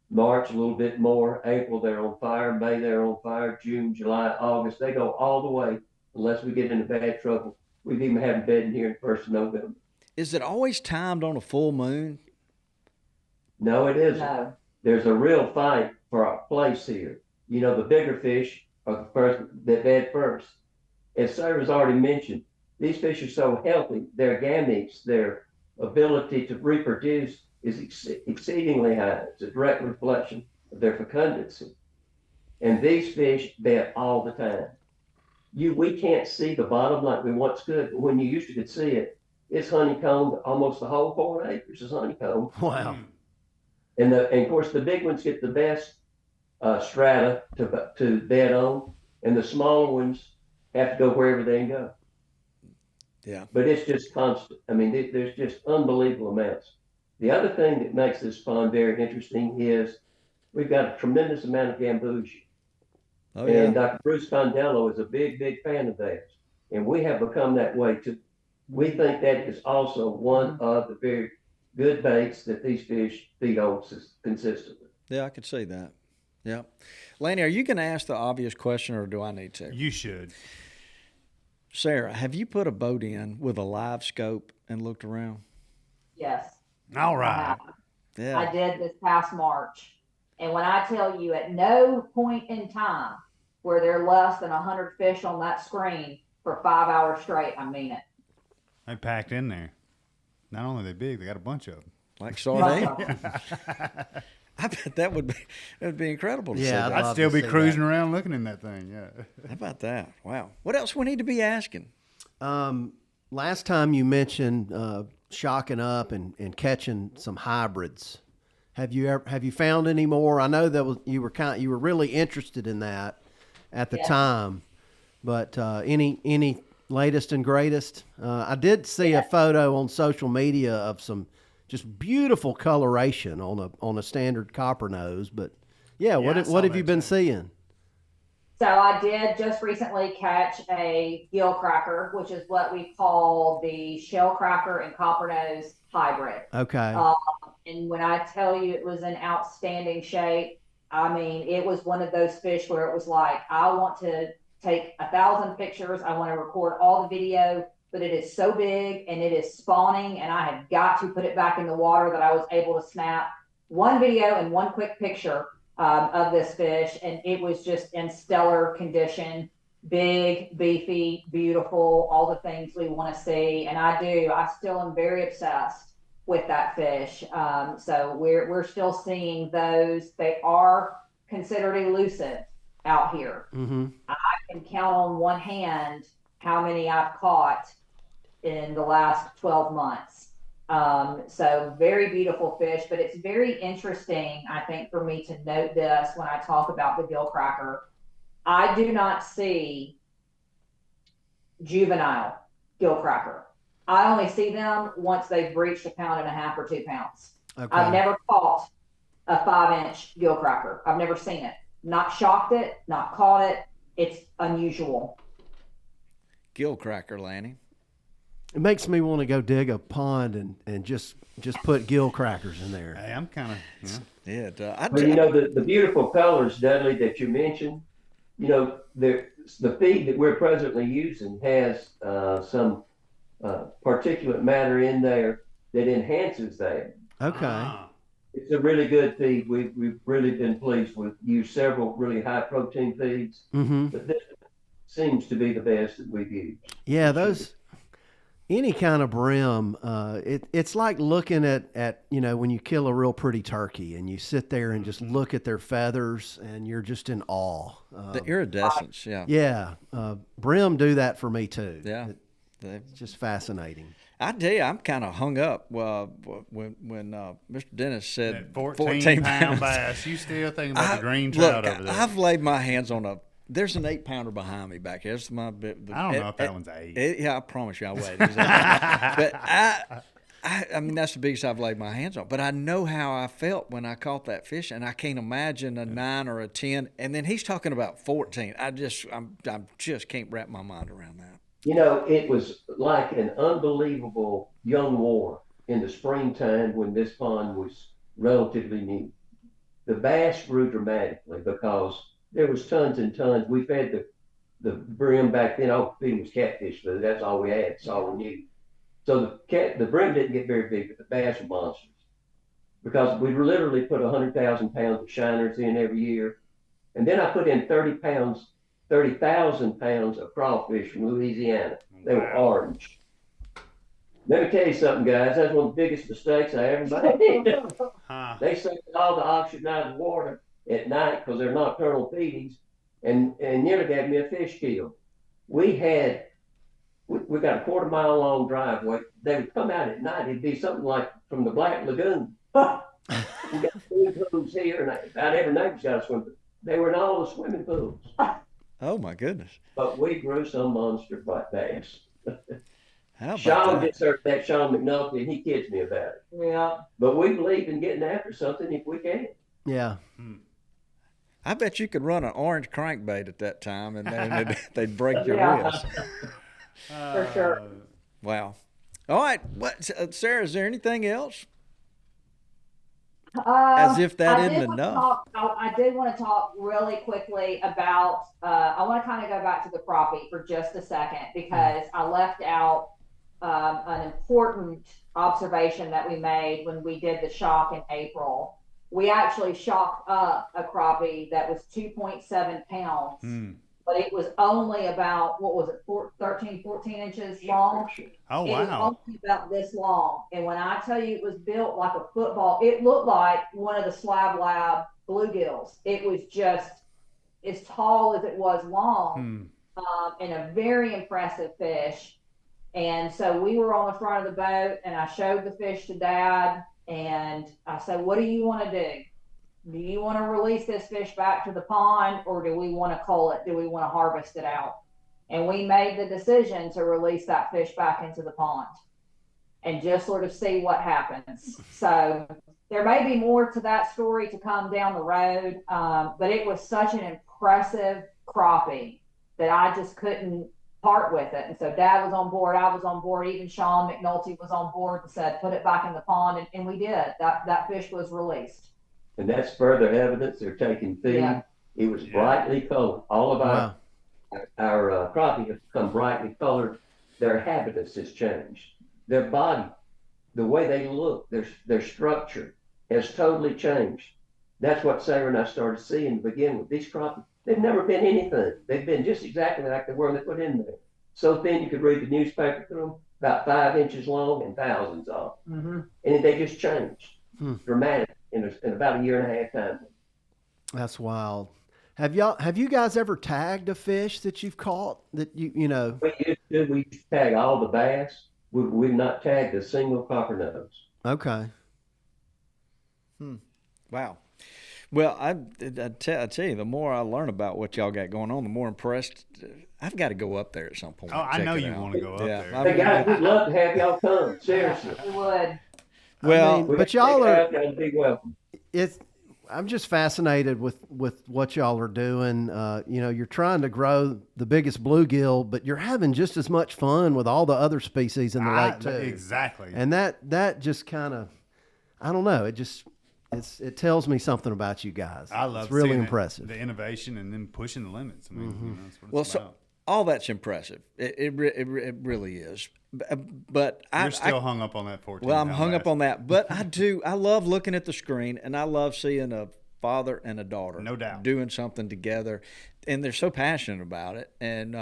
March, a little bit more. April, they're on fire. May, they're on fire. June, July, August, they go all the way unless we get into bad trouble. We've even had bedding here in the 1st of November. Is it always timed on a full moon? No, it isn't. No. There's a real fight for a place here. You know, the bigger fish are the first that bed first. As Sarah's already mentioned, these fish are so healthy, their gametes, their ability to reproduce is exceedingly high. It's a direct reflection of their fecundity. And these fish bed all the time. We can't see the bottom like we once could, but when you used to could see it, it's honeycombed. Almost the whole 4 acres is honeycombed. Wow. And of course, the big ones get the best strata to bed on, and the smaller ones have to go wherever they can go. Yeah. But it's just constant. I mean, there's just unbelievable amounts. The other thing that makes this pond very interesting is we've got a tremendous amount of gambusia. Oh, And yeah. Dr. Bruce Condello is a big, big fan of theirs. And we have become that way too. We think that is also one of the very good baits that these fish feed on consistently. Yeah, I could see that. Yeah. Lanny, are you going to ask the obvious question or do I need to? You should. Sarah, have you put a boat in with a live scope and looked around? Yes. All I right. have. Yeah. I did this past March. And when I tell you at no point in time were there less than 100 fish on that screen for 5 hours straight, I mean it. They packed in there. Not only are they big, they got a bunch of them. Like sardine? I bet that would be incredible to see Yeah, that. I'd I'd love still to be see cruising around looking in that thing. Yeah. How about that? Wow. What else we need to be asking? Last time you mentioned shocking up and catching some hybrids. Have you found any more? I know that you were really interested in that at the time, but any latest and greatest? I did see a photo on social media of some just beautiful coloration on a standard Coppernose, but what have you been seeing? So I did just recently catch a Gilcracker, which is what we call the Shellcracker and Coppernose hybrid. Okay. And when I tell you it was in outstanding shape, I mean, it was one of those fish where it was like, I want to take 1,000 pictures. I want to record all the video, but it is so big and it is spawning, and I have got to put it back in the water that I was able to snap one video and one quick picture of this fish. And it was just in stellar condition, big, beefy, beautiful, all the things we want to see. And I still am very obsessed with that fish. So we're still seeing those. They are considered elusive out here. Mm-hmm. I can count on one hand how many I've caught in the last 12 months. So very beautiful fish, but it's very interesting, I think, for me to note this when I talk about the Gilcracker. I do not see juvenile Gilcracker. I only see them once they've reached 1.5 pounds or 2 pounds. Okay. I've never caught a 5-inch Gilcracker. I've never seen it. Not shocked it, not caught it. It's unusual. Gilcracker, Lanny. It makes me want to go dig a pond and just put Gilcrackers in there. Hey, I'm kind of, Yeah. But you know, the beautiful colors, Dudley, that you mentioned, you know, the feed that we're presently using has some particulate matter in there that enhances that. Okay. It's a really good feed. We've really been pleased with. Used several really high protein feeds, Mm-hmm. but this seems to be the best that we've used. Yeah, any kind of brim, it's like looking at when you kill a real pretty turkey and you sit there and just look at their feathers and you're just in awe. The iridescence, yeah. Yeah, brim do that for me too. Yeah. It's just fascinating. I tell you, I'm kind of hung up when Mr. Dennis said that 14 pound bass. You still thinking about the green trout over there? I've laid my hands on there's an 8-pounder behind me back here. That's my bit. I don't know if that one's 8. Yeah, I promise you I weighed it. But I mean, that's the biggest I've laid my hands on. But I know how I felt when I caught that fish, and I can't imagine a 9 or a 10. And then he's talking about 14. I just can't wrap my mind around that. You know, it was like an unbelievable young war in the springtime when this pond was relatively new. The bass grew dramatically because there was tons and tons. We fed the brim back then. All we feed was catfish food. That's all we had. That's all we knew. So the brim didn't get very big, but the bass were monsters because we literally put 100,000 pounds of shiners in every year. And then I put in 30,000 pounds of crawfish from Louisiana. They were orange. Let me tell you something, guys. That's one of the biggest mistakes I ever made. They sucked all the oxygen out of the water at night because they're nocturnal feedings, and nearly gave me a fish kill. We got a quarter-mile long driveway. They would come out at night. It'd be something like from the Black Lagoon. We got swimming pools here, and about every neighbor's got a swimming pool. They were in all the swimming pools. Oh, my goodness. But we grew some monster black bass. How about Sean that? just heard that, Sean McNulty, and he kids me about it. Yeah. But we believe in getting after something if we can. Yeah. I bet you could run an orange crankbait at that time, and then they'd break your Yeah. wrist. For sure. Wow. All right. Sarah, is there anything else? As if that isn't enough. I did want to talk really quickly about, I want to kind of go back to the crappie for just a second because I left out an important observation that we made when we did the shock in April. We actually shocked up a crappie that was 2.7 pounds, but it was only about, 13, 14 inches long? Oh, It was wow. only about this long. And when I tell you it was built like a football, it looked like one of the Slab Lab Bluegills. It was just as tall as it was long, and a very impressive fish. And so we were on the front of the boat, and I showed the fish to Dad, and I said, what do you want to do? Do you want to release this fish back to the pond, or do we want to cull it? Do we want to harvest it out? And we made the decision to release that fish back into the pond and just sort of see what happens. So there may be more to that story to come down the road, but it was such an impressive crappie that I just couldn't part with it. And so Dad was on board, I was on board, even Sean McNulty was on board and said, put it back in the pond, and we did. That fish was released. And that's further evidence they're taking feed. Yeah. It was brightly colored. All of our crappie have become brightly colored. Their habitus has changed. Their body, the way they look, their structure has totally changed. That's what Sarah and I started seeing to begin with. These crappie, they've never been anything. They've been just exactly like they were when they put in there. So thin you could read the newspaper through them, about 5 inches long and thousands of them. And they just changed dramatically in about a year and a half time. That's wild. Have you guys ever tagged a fish that you've caught that you know? We used to tag all the bass. We've not tagged a single coppernose. Okay. Wow. Well, I tell you, the more I learn about what y'all got going on, the more impressed. I've got to go up there at some point. Oh, I know you want to go up there. Hey guys, we'd love to have y'all come. Seriously. We would. Well, I mean, but y'all are. Y'all be welcome. I'm just fascinated with what y'all are doing. You know, you're trying to grow the biggest bluegill, but you're having just as much fun with all the other species in the lake too. Exactly. And that just kind of, I don't know. It tells me something about you guys. I love it's really seeing impressive. the innovation and then pushing the limits. I mean, you know, that's what well, it's so about. all that's impressive. It really is. But You're still hung up on that 14. Well, I'm hung up on that, but I love looking at the screen, and I love seeing a father and a daughter, No doubt, doing something together, and they're so passionate about it. And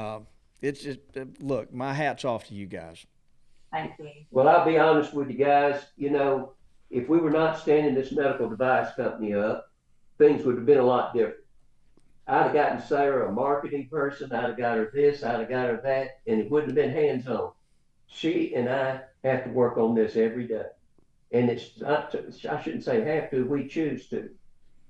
it's just look, my hat's off to you guys. Thank you. Well, I'll be honest with you guys. You know, if we were not standing this medical device company up, things would have been a lot different. I'd have gotten Sarah a marketing person. I'd have got her this. I'd have got her that, and it wouldn't have been hands-on. She and I have to work on this every day. And it's not, I shouldn't say have to, we choose to.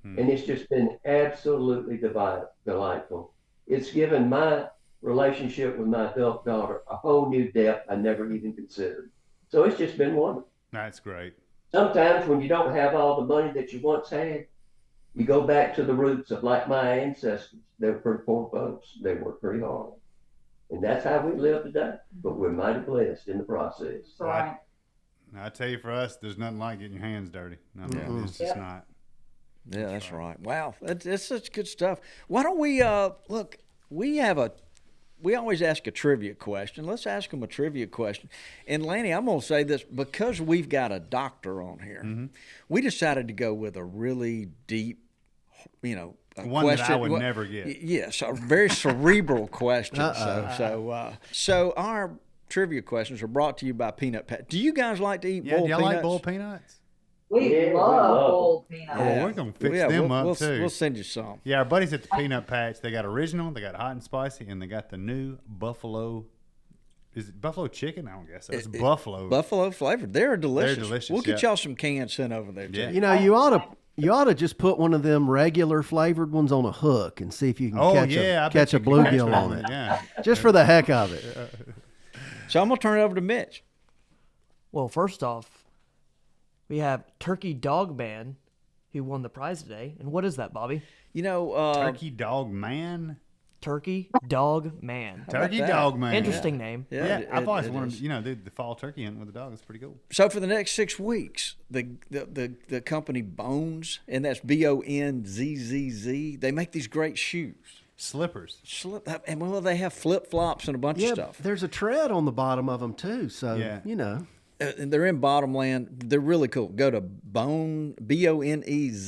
And it's just been absolutely delightful. It's given my relationship with my adult daughter a whole new depth I never even considered. So it's just been wonderful. That's great. Sometimes when you don't have all the money that you once had, you go back to the roots of like my ancestors. They were pretty poor folks. They worked pretty hard. And that's how we live today. But we're mighty blessed in the process. Right. I tell you, for us, there's nothing like getting your hands dirty. I mean, it's just not. Yeah, that's right. Wow, that's such good stuff. Why don't we look? We always ask a trivia question. Let's ask them a trivia question. And Lanny, I'm going to say this because we've got a doctor on here. We decided to go with a really deep, One question. that I would never get. Yes, a very cerebral question. So our trivia questions are brought to you by Peanut Patch. Do you guys like to eat Yeah, boiled do y'all peanuts? like boiled peanuts? We Yeah, we love love boiled peanuts. Oh, we're going to fix them up, too. We'll send you some. Yeah, our buddies at the Peanut Patch, they got original, they got hot and spicy, and they got the new buffalo. Is it buffalo chicken? I don't guess so. It's buffalo. Buffalo flavored. They're delicious. They're delicious, We'll get yeah. y'all some cans sent over there, too. Yeah. You know, you ought to just put one of them regular flavored ones on a hook and see if you can I catch bet a you can catch bluegill on one, it. Yeah. Just for the heck of it. So I'm going to turn it over to Mitch. Well, first off, we have Turkey Dog Man, who won the prize today. And what is that, Bobby? Turkey Dog Man? Turkey Dog Man. Turkey that? Dog Man. Interesting name. Yeah, I've always it wanted, is. the fall turkey hunt with a dog. It's pretty cool. So for the next 6 weeks, the company Bones, and that's Bonzzz, they make these great shoes. Slippers. And they have flip flops and a bunch of Yeah, stuff. there's a tread on the bottom of them too. So, Yeah. And they're in Bottomland. They're really cool. Go to Bonezz.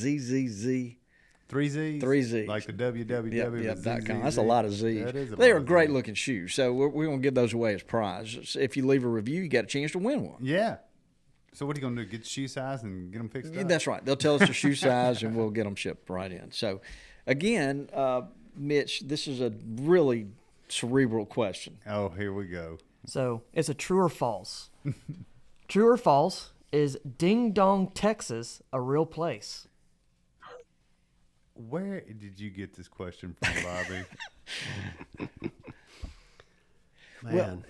3 Z's. 3 Z's. Like the www. .com. That's a lot of Z's. That is a They lot are of great Z's. looking shoes. So we're going to give those away as prizes. If you leave a review, you got a chance to win one. Yeah. So what are you going to do? Get the shoe size and get them fixed up? That's right. They'll tell us the shoe size and we'll get them shipped right in. So again, Mitch, this is a really cerebral question. Oh, here we go. So it's a true or false. True or false, is Ding Dong, Texas a real place? Where did you get this question from, Bobby? Man. Well,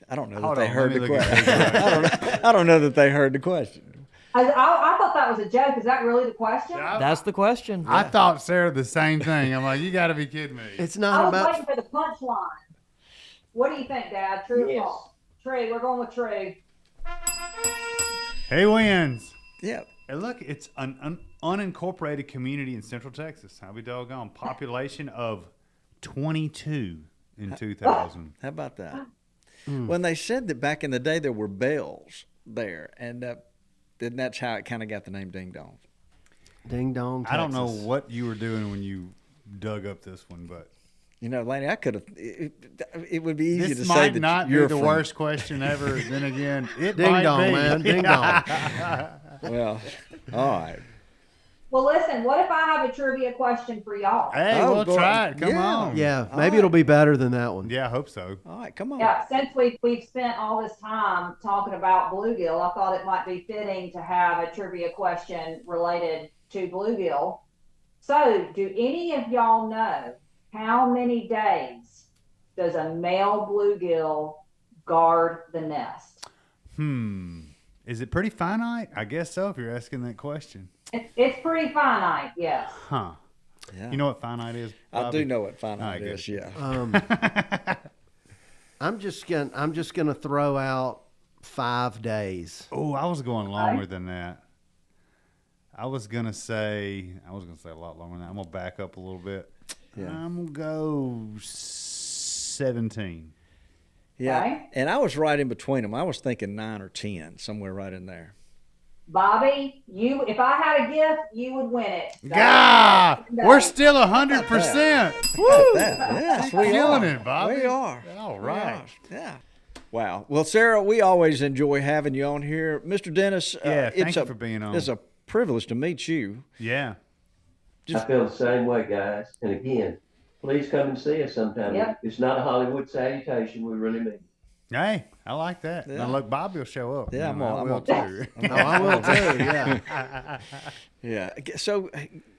I don't know that Hold they on, heard let the me look question. at I don't know that they heard the question. I thought that was a joke. Is that really the question? That's the question. I thought Sarah the same thing. I'm like, you got to be kidding me. It's I not was waiting about. for the punchline. What do you think, Dad? True Yes. or false? True. We're going with true. He wins. Yeah. And look, it's an unincorporated community in Central Texas. I'll be doggone. Population of 22 in 2000. How about that? When they said that back in the day there were bells there, and then that's how it kind of got the name Ding Dong. Ding Dong, Texas. I don't know what you were doing when you dug up this one, but Laney, I could have. It would be easy this to say might that not be you're the from- worst question ever. Then again, it Ding might Dong, be. man. Ding Dong. Well, all right. Well, listen. What if I have a trivia question for y'all? Hey, Oh, we'll go try ahead. it. Come Yeah. on. Yeah, All maybe right. it'll be better than that one. Yeah, I hope so. All right, come on. Yeah, since we've spent all this time talking about bluegill, I thought it might be fitting to have a trivia question related to bluegill. So, do any of y'all know how many days does a male bluegill guard the nest? Is it pretty finite? I guess so, if you're asking that question. It's pretty finite, yes. Huh. Yeah. You know what finite is, I Bobby? do know what finite All right, is. good. Yeah. I'm just gonna throw out 5 days. Oh, I was going longer than that. I was gonna say a lot longer than that. I'm gonna back up a little bit. Yeah. I'm gonna go 17. Yeah. Okay. And I was right in between them. I was thinking 9 or 10, somewhere right in there. Bobby, if I had a gift, you would win it. So, God, no. we're still 100%. Woo! Yes, we Killing are. it, Bobby. We are. All We right. are. Yeah. Wow. Well, Sarah, we always enjoy having you on here. Mr. Dennis, Yeah, thank it's you for being on. It's a privilege to meet you. Yeah. I feel the same way, guys. And again, please come and see us sometime. Yep. It's not a Hollywood salutation. We really mean it. Hey, I like that. Yeah. Now look, Bobby will show up. Yeah, You I'm know, I on- will I'm too. No, I will too. Yeah. Yeah. So,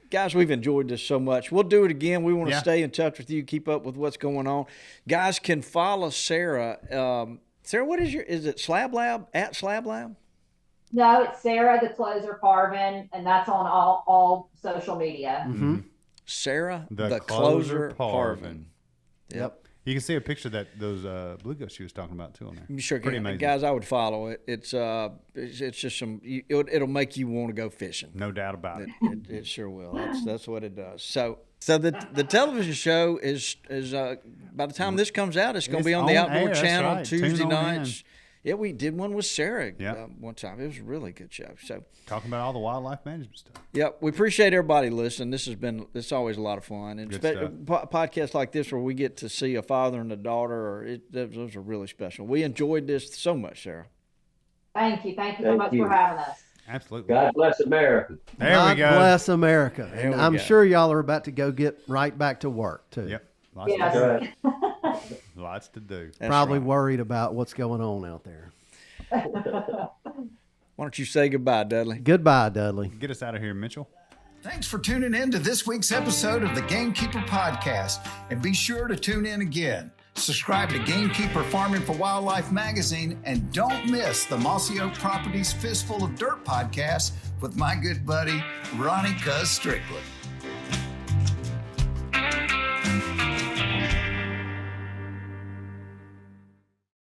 guys, we've enjoyed this so much. We'll do it again. We want to Yeah. stay in touch with you, keep up with what's going on. Guys can follow Sarah. Sarah, what is is it Slab Lab, at Slab Lab? No, it's Sarah the Closer Parvin, and that's on all social media. Mm-hmm. Sarah The Closer Closer Parvin. Parvin. Yep. You can see a picture of those bluegills she was talking about too on there. You sure Pretty can. amazing. Guys, I would follow it. It's just it'll make you want to go fishing. No doubt about it. It sure will. That's what it does. So the television show is by the time this comes out, it's going to be on the on Outdoor air, that's Channel right. Tuesday Tune on nights. Yeah, we did one with Sarah Yeah. one time. It was a really good show. So Talking about all the wildlife management stuff. yeah, we appreciate everybody listening. It's always a lot of fun, and Good podcasts like this where we get to see a father and a daughter, those are really special. We enjoyed this so much, Sarah. Thank you so Thank much you. for having us. Absolutely. God bless America. There God we go. bless America. There And we I'm go. sure y'all are about to go get right back to work, too. Yep. Lots, Yes. to Right. do. Lots to do. That's Probably right. worried about what's going on out there. Why don't you say goodbye, Dudley? Goodbye, Dudley. Get us out of here, Mitchell. Thanks for tuning in to this week's episode of the Gamekeeper Podcast, and be sure to tune in again. Subscribe to Gamekeeper Farming for Wildlife magazine, and don't miss the Mossy Oak Properties Fistful of Dirt podcast with my good buddy, Ronnie Cuz Strickland.